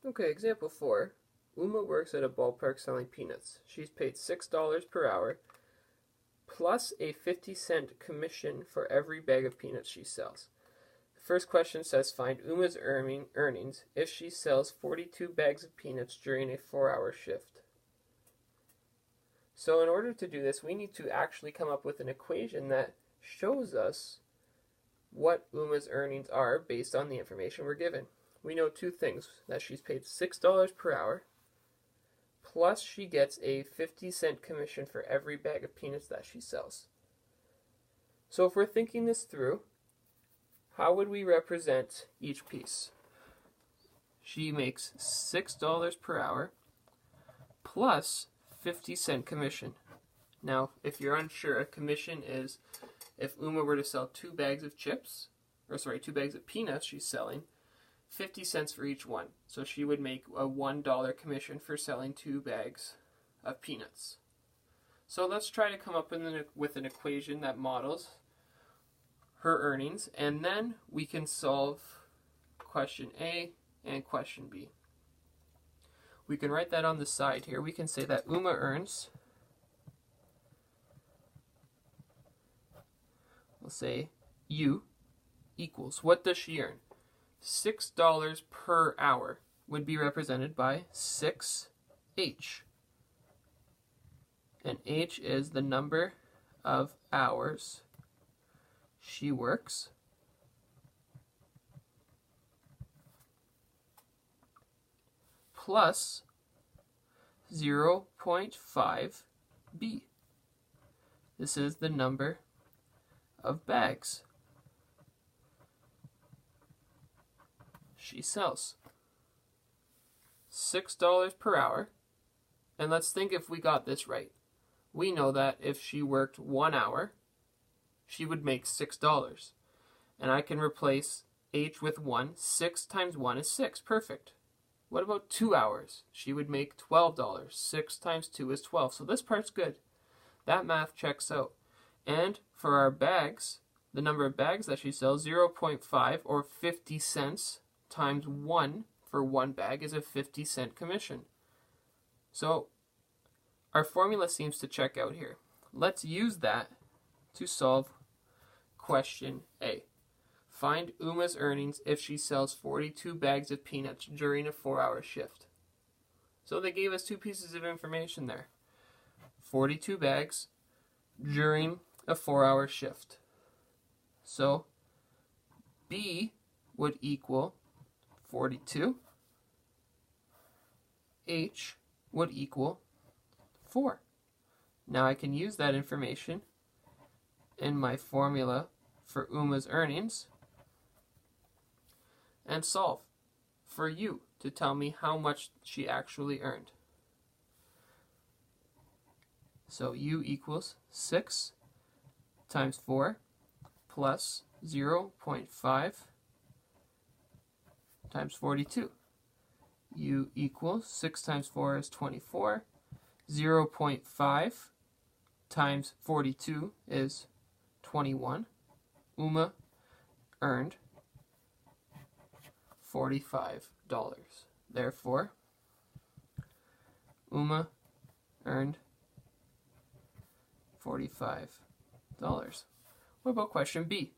Okay, example 4. Uma works at a ballpark selling peanuts. She's paid $6 per hour plus a 50-cent commission for every bag of peanuts she sells. The first question says find Uma's earnings if she sells 42 bags of peanuts during a 4-hour shift. So in order to do this, we need to actually come up with an equation that shows us what Uma's earnings are based on the information we're given. We know two things, that she's paid $6 per hour, plus she gets a 50-cent commission for every bag of peanuts that she sells. So if we're thinking this through, how would we represent each piece? She makes $6 per hour plus 50-cent commission. Now, if you're unsure, a commission is if Uma were to sell 2 bags of peanuts she's selling, 50 cents for each one. So she would make a $1 commission for selling 2 bags of peanuts. So let's try to come up with an equation that models her earnings, and then we can solve question A and question B. We can write that on the side here. We can say that Uma earns, we'll say U equals, what does she earn? $6 per hour would be represented by 6H. And H is the number of hours she works plus 0.5 B. This is the number of bags she sells. $6 per hour. And let's think if we got this right. We know that if she worked 1 hour, she would make $6. And I can replace H with 1. 6 times 1 is 6. Perfect. What about 2 hours? She would make $12. 6 times 2 is 12. So this part's good. That math checks out. And for our bags, the number of bags that she sells, 0.5 or 50 cents times 1 for 1 bag is a 50-cent commission. So our formula seems to check out here. Let's use that to solve question A. Find Uma's earnings if she sells 42 bags of peanuts during a 4-hour shift. So they gave us 2 pieces of information there. 42 bags during a 4-hour shift. So B would equal 42. H would equal 4. Now I can use that information in my formula for Uma's earnings and solve for U to tell me how much she actually earned. So U equals 6 times 4 plus 0.5 times 42. U equals 6 times 4 is 24. 0.5 times 42 is 21. Uma earned $45. Therefore, Uma earned $45. What about question B?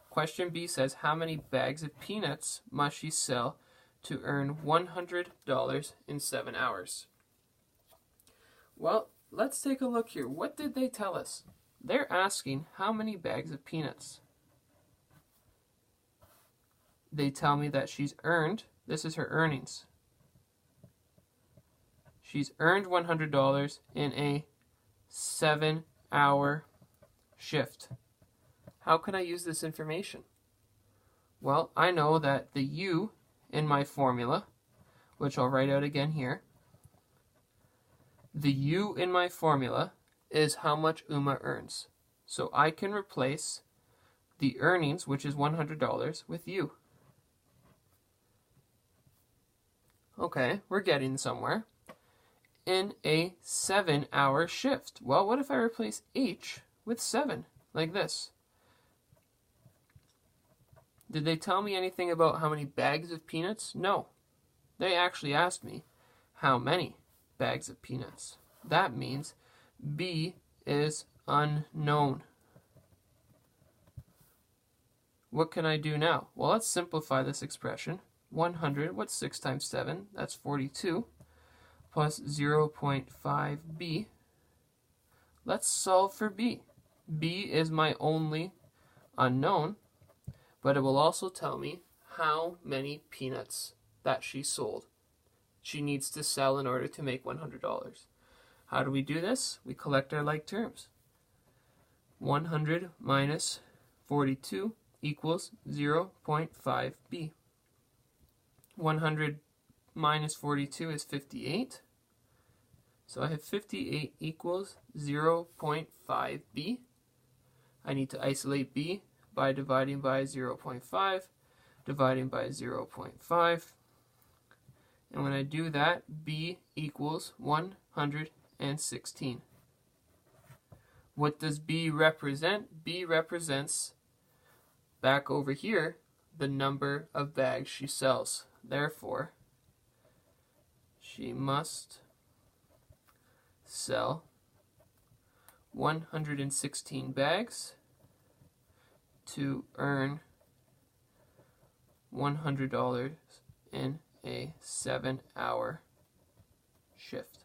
Question B says, how many bags of peanuts must she sell to earn $100 in 7 hours? Well, let's take a look here. What did they tell us? They're asking how many bags of peanuts. They tell me that she's earned, this is her earnings. She's earned $100 in a 7-hour shift. How can I use this information? Well, I know that the U in my formula, which I'll write out again here, the U in my formula is how much Uma earns. So I can replace the earnings, which is $100, with U. Okay, we're getting somewhere. In a 7-hour shift. Well, what if I replace H with 7, like this? Did they tell me anything about how many bags of peanuts? No. They actually asked me how many bags of peanuts. That means B is unknown. What can I do now? Well, let's simplify this expression. 100, what's 6 times 7? That's 42, plus 0.5b. Let's solve for b. b is my only unknown, but it will also tell me how many peanuts that she sold. She needs to sell in order to make $100. How do we do this? We collect our like terms. 100 minus 42 equals 0.5b. 100 minus 42 is 58. So I have 58 equals 0.5b. I need to isolate b by dividing by 0.5, dividing by 0.5. And when I do that, b equals 116. What does b represent? B represents, back over here, the number of bags she sells. Therefore, she must sell 116 bags to earn $100 in a 7-hour shift.